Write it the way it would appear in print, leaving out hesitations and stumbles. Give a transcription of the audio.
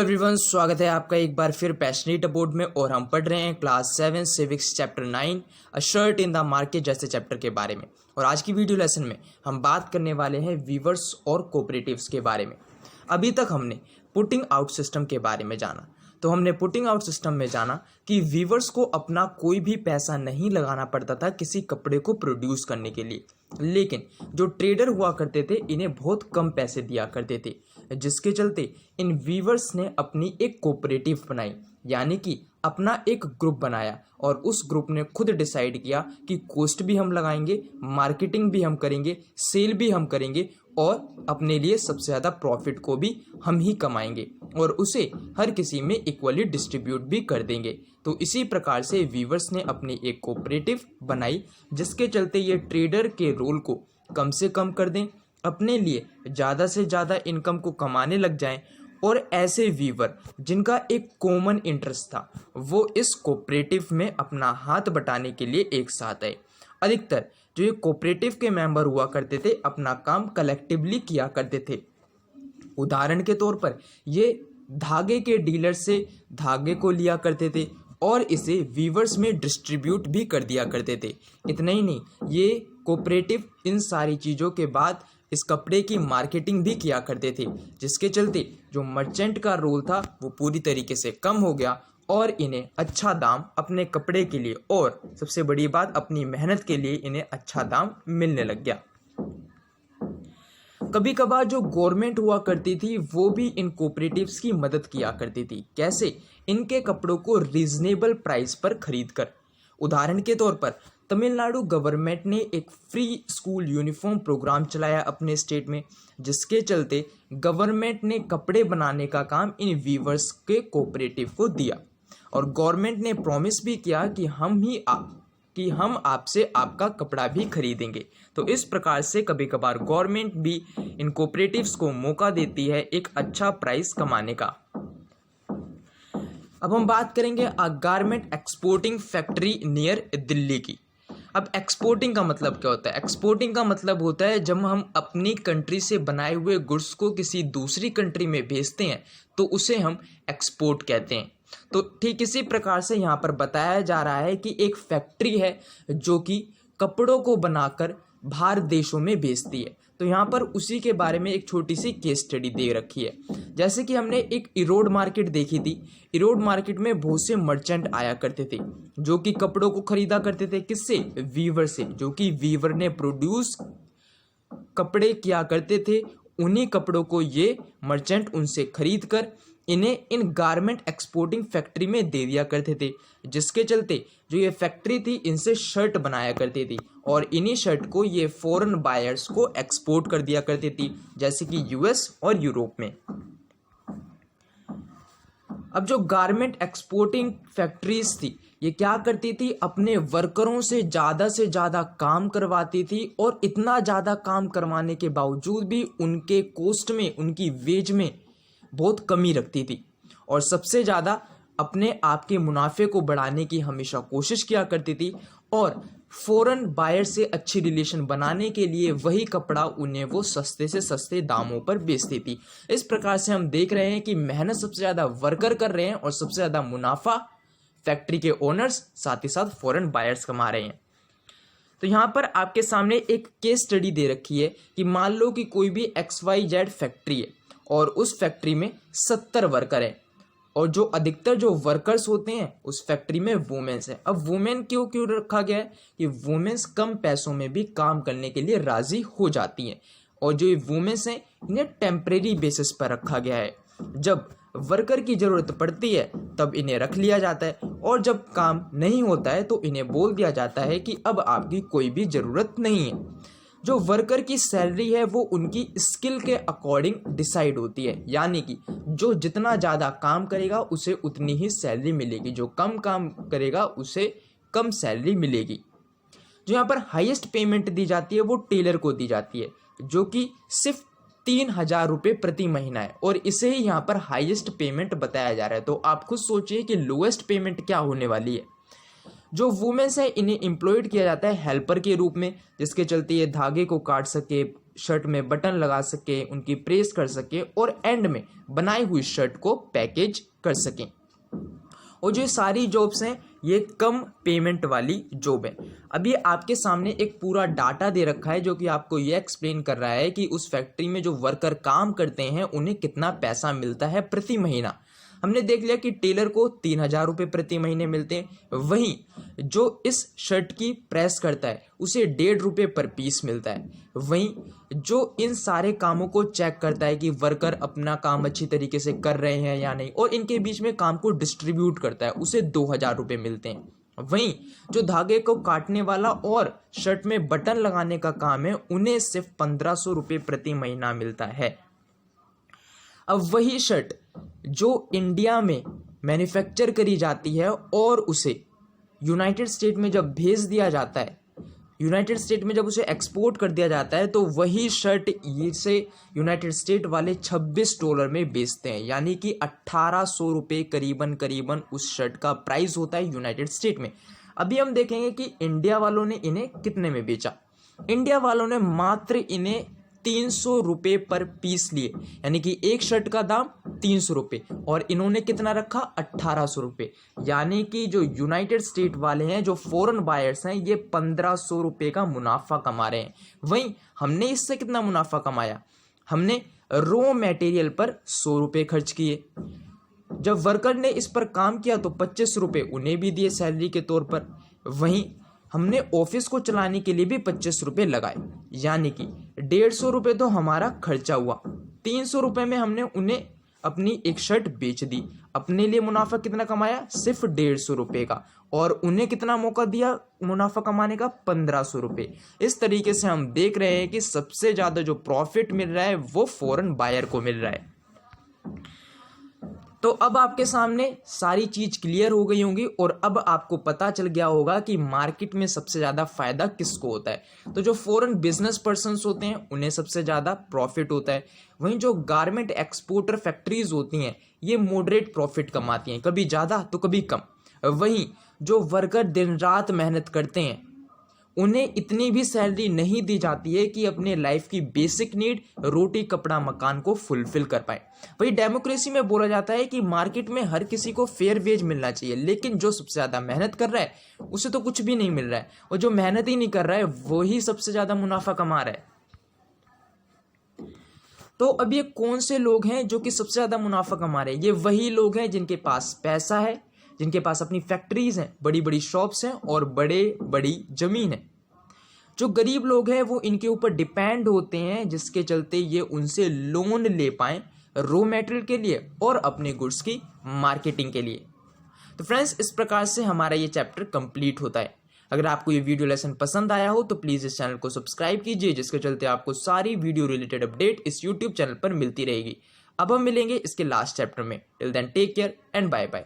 Everyone, स्वागत है आपका एक बार फिर पैशनेट अबाउट में। और हम पढ़ रहे हैं class 7 civics chapter 9 a shirt in the market जैसे चैप्टर के बारे में। और आज की वीडियो लेसन में हम बात करने वाले हैं वीवर्स और कोऑपरेटिव्स के बारे में। अभी तक हमने पुटिंग आउट सिस्टम के बारे में जाना। तो हमने पुटिंग आउट सिस्टम में जाना कि वीवर्स को अपना कोई भी पैसा नहीं लगाना पड़ता था किसी कपड़े को प्रोड्यूस करने के लिए, लेकिन जो ट्रेडर हुआ करते थे इन्हें बहुत कम पैसे दिया करते थे, जिसके चलते इन वीवर्स ने अपनी एक कोऑपरेटिव बनाई, यानी कि अपना एक ग्रुप बनाया। और उस ग्रुप ने खुद डिसाइड किया कि कॉस्ट भी हम लगाएंगे, मार्केटिंग भी हम करेंगे, सेल भी हम करेंगे और अपने लिए सबसे ज़्यादा प्रॉफिट को भी हम ही कमाएंगे और उसे हर किसी में इक्वली डिस्ट्रीब्यूट भी कर देंगे। तो इसी प्रकार से वीवर्स ने अपनी एक कोऑपरेटिव बनाई, जिसके चलते ये ट्रेडर के रोल को कम से कम कर दें, अपने लिए ज़्यादा से ज़्यादा इनकम को कमाने लग जाएं। और ऐसे वीवर जिनका एक कॉमन इंटरेस्ट था वो इस कोऑपरेटिव में अपना हाथ बटाने के लिए एक साथ आए। अधिकतर जो ये कोऑपरेटिव के मेंबर हुआ करते थे अपना काम कलेक्टिवली किया करते थे। उदाहरण के तौर पर ये धागे के डीलर से धागे को लिया करते थे और इसे वीवर्स में डिस्ट्रीब्यूट भी कर दिया करते थे। इतना ही नहीं, ये कोऑपरेटिव इन सारी चीज़ों के बाद इस कपड़े की मार्केटिंग भी किया करते थे, जिसके चलते जो मर्चेंट का रोल था वो पूरी तरीके से कम हो गया और इन्हें अच्छा दाम अपने कपड़े के लिए और सबसे बड़ी बात अपनी मेहनत के लिए इन्हें अच्छा दाम मिलने लग गया। कभी कभार जो गवर्नमेंट हुआ करती थी वो भी इन कोऑपरेटिव्स की मदद किया करती थी। कैसे? इनके कपड़ों को रीजनेबल प्राइस पर खरीद कर। उदाहरण के तौर पर तमिलनाडु गवर्नमेंट ने एक फ्री स्कूल यूनिफॉर्म प्रोग्राम चलाया अपने स्टेट में, जिसके चलते गवर्नमेंट ने कपड़े बनाने का काम इन वीवर्स के कोऑपरेटिव को दिया और गवर्नमेंट ने प्रॉमिस भी किया कि हम आपसे आपका कपड़ा भी खरीदेंगे। तो इस प्रकार से कभी कभार गवर्नमेंट भी इन कोऑपरेटिव्स को मौका देती है एक अच्छा प्राइस कमाने का। अब हम बात करेंगे अ garment exporting factory near Delhi की। अब एक्सपोर्टिंग का मतलब क्या होता है? एक्सपोर्टिंग का मतलब होता है जब हम अपनी कंट्री से बनाए हुए गुड्स को किसी दूसरी कंट्री में भेजते हैं तो उसे हम एक्सपोर्ट कहते हैं। तो ठीक इसी प्रकार से यहाँ पर बताया जा रहा है कि एक फैक्ट्री है जो कि कपड़ों को बनाकर बाहर देशों में भेजती है। तो यहाँ पर उसी के बारे में एक छोटी सी केस स्टडी दे रखी है। जैसे कि हमने एक इरोड मार्केट देखी थी। इरोड मार्केट में बहुत से मर्चेंट आया करते थे जो कि कपड़ों को खरीदा करते थे। किससे? वीवर से, जो कि वीवर ने प्रोड्यूस कपड़े किया करते थे। उन्हीं कपड़ों को ये मर्चेंट उनसे खरीद कर इन्हें इन गारमेंट एक्सपोर्टिंग फैक्ट्री में दे दिया करते थे, जिसके चलते जो ये फैक्ट्री थी इनसे शर्ट बनाया करती थी और इन्हीं शर्ट को ये फॉरेन बायर्स को एक्सपोर्ट कर दिया करती थी, जैसे कि यूएस और यूरोप में। अब जो गारमेंट एक्सपोर्टिंग फैक्ट्रीज थी ये क्या करती थी? अपने वर्करों से ज़्यादा काम करवाती थी और इतना ज़्यादा काम करवाने के बावजूद भी उनके कॉस्ट में, उनकी वेज में बहुत कमी रखती थी और सबसे ज़्यादा अपने आप के मुनाफे को बढ़ाने की हमेशा कोशिश किया करती थी और फॉरेन बायर से अच्छी रिलेशन बनाने के लिए वही कपड़ा उन्हें वो सस्ते से सस्ते दामों पर बेचती थी। इस प्रकार से हम देख रहे हैं कि मेहनत सबसे ज़्यादा वर्कर कर रहे हैं और सबसे ज़्यादा मुनाफा फैक्ट्री के ओनर्स साथ ही साथ फॉरेन बायर्स कमा रहे हैं। तो यहाँ पर आपके सामने एक केस स्टडी दे रखी है कि मान लो कि कोई भी XYZ फैक्ट्री है और उस फैक्ट्री में 70 वर्कर हैं और जो अधिकतर जो वर्कर्स होते हैं उस फैक्ट्री में वुमेन्स हैं। अब वुमेन क्यों रखा गया है कि वुमेन्स कम पैसों में भी काम करने के लिए राजी हो जाती हैं और जो ये वुमेन्स हैं इन्हें टेम्परेरी बेसिस पर रखा गया है। जब वर्कर की ज़रूरत पड़ती है तब इन्हें रख लिया जाता है और जब काम नहीं होता है तो इन्हें बोल दिया जाता है कि अब आपकी कोई भी ज़रूरत नहीं है। जो वर्कर की सैलरी है वो उनकी स्किल के अकॉर्डिंग डिसाइड होती है, यानी कि जो जितना ज़्यादा काम करेगा उसे उतनी ही सैलरी मिलेगी, जो कम काम करेगा उसे कम सैलरी मिलेगी। जो यहाँ पर हाईएस्ट पेमेंट दी जाती है वो टेलर को दी जाती है, जो कि सिर्फ 3,000 रुपये प्रति महीना है और इसे ही यहाँ पर हाईएस्ट पेमेंट बताया जा रहा है। तो आप खुद सोचिए कि लोएस्ट पेमेंट क्या होने वाली है। जो वुमेन्स है इन्हें एम्प्लॉयड किया जाता है हेल्पर के रूप में, जिसके चलते ये धागे को काट सके, शर्ट में बटन लगा सके, उनकी प्रेस कर सके और एंड में बनाई हुई शर्ट को पैकेज कर सकें। और जो सारी जॉब्स हैं ये कम पेमेंट वाली जॉब है। अभी आपके सामने एक पूरा डाटा दे रखा है जो कि आपको ये एक्सप्लेन कर रहा है कि उस फैक्ट्री में जो वर्कर काम करते हैं उन्हें कितना पैसा मिलता है प्रति महीना। हमने देख लिया कि टेलर को 3,000 रुपये प्रति महीने मिलते हैं, वहीं जो इस शर्ट की प्रेस करता है उसे 1.5 रुपये पर पीस मिलता है, वहीं जो इन सारे कामों को चेक करता है कि वर्कर अपना काम अच्छी तरीके से कर रहे हैं या नहीं और इनके बीच में काम को डिस्ट्रीब्यूट करता है उसे 2,000 रुपये मिलते हैं। वहीं जो धागे को काटने वाला और शर्ट में बटन लगाने का काम है उन्हें सिर्फ 1,500 रुपये प्रति महीना मिलता है। अब वही शर्ट जो इंडिया में मैन्युफैक्चर करी जाती है और उसे यूनाइटेड स्टेट में जब भेज दिया जाता है, यूनाइटेड स्टेट में जब उसे एक्सपोर्ट कर दिया जाता है, तो वही शर्ट इसे यूनाइटेड स्टेट वाले $26 में बेचते हैं, यानी कि 1,800 रुपये करीबन उस शर्ट का प्राइस होता है यूनाइटेड स्टेट में। अभी हम देखेंगे कि इंडिया वालों ने इन्हें कितने में बेचा। इंडिया वालों ने मात्र इन्हें 300 रुपये पर पीस लिए, यानी कि एक शर्ट का दाम 300 रुपये और इन्होंने कितना रखा 1,800 रुपये, यानी कि जो यूनाइटेड स्टेट वाले हैं, जो फॉरेन बायर्स हैं, ये 1,500 रुपये का मुनाफा कमा रहे हैं। वहीं हमने इससे कितना मुनाफा कमाया, हमने रॉ मटेरियल पर 100 रुपये खर्च किए। जब वर्कर ने इस पर काम किया तो 25 रुपये उन्हें भी दिए सैलरी के तौर पर। वहीं हमने ऑफिस को चलाने के लिए भी 25 रुपये लगाए, यानी कि 150 रुपये तो हमारा खर्चा हुआ। 300 रुपये में हमने उन्हें अपनी एक शर्ट बेच दी। अपने लिए मुनाफा कितना कमाया, सिर्फ 150 रुपये का, और उन्हें कितना मौका दिया मुनाफा कमाने का, 1,500 रुपये। इस तरीके से हम देख रहे हैं कि सबसे ज़्यादा जो प्रॉफिट मिल रहा है वो फॉरेन बायर को मिल रहा है। तो अब आपके सामने सारी चीज क्लियर हो गई होंगी और अब आपको पता चल गया होगा कि मार्केट में सबसे ज़्यादा फायदा किसको होता है। तो जो फॉरेन बिजनेस पर्सन्स होते हैं उन्हें सबसे ज़्यादा प्रॉफिट होता है। वहीं जो गारमेंट एक्सपोर्टर फैक्ट्रीज होती हैं ये मॉडरेट प्रॉफिट कमाती हैं, कभी ज़्यादा तो कभी कम। वहीं जो वर्कर दिन रात मेहनत करते हैं उन्हें इतनी भी सैलरी नहीं दी जाती है कि अपने लाइफ की बेसिक नीड रोटी कपड़ा मकान को फुलफिल कर पाए। वही डेमोक्रेसी में बोला जाता है कि मार्केट में हर किसी को फेयर वेज मिलना चाहिए, लेकिन जो सबसे ज़्यादा मेहनत कर रहा है उसे तो कुछ भी नहीं मिल रहा है, और जो मेहनत ही नहीं कर रहा है वही सबसे ज़्यादा मुनाफा कमा रहा है। तो अब ये कौन से लोग हैं जो कि सबसे ज़्यादा मुनाफा कमा रहे हैं? ये वही लोग हैं जिनके पास पैसा है, जिनके पास अपनी फैक्ट्रीज हैं, बड़ी बड़ी शॉप्स हैं और बड़ी ज़मीन है। जो गरीब लोग हैं वो इनके ऊपर डिपेंड होते हैं, जिसके चलते ये उनसे लोन ले पाएँ रॉ मटेरियल के लिए और अपने गुड्स की मार्केटिंग के लिए। तो फ्रेंड्स, इस प्रकार से हमारा ये चैप्टर कंप्लीट होता है। अगर आपको ये वीडियो लेसन पसंद आया हो तो प्लीज़ इस चैनल को सब्सक्राइब कीजिए, जिसके चलते आपको सारी वीडियो रिलेटेड अपडेट इस यूट्यूब चैनल पर मिलती रहेगी। अब हम मिलेंगे इसके लास्ट चैप्टर में। Till then take care and bye bye.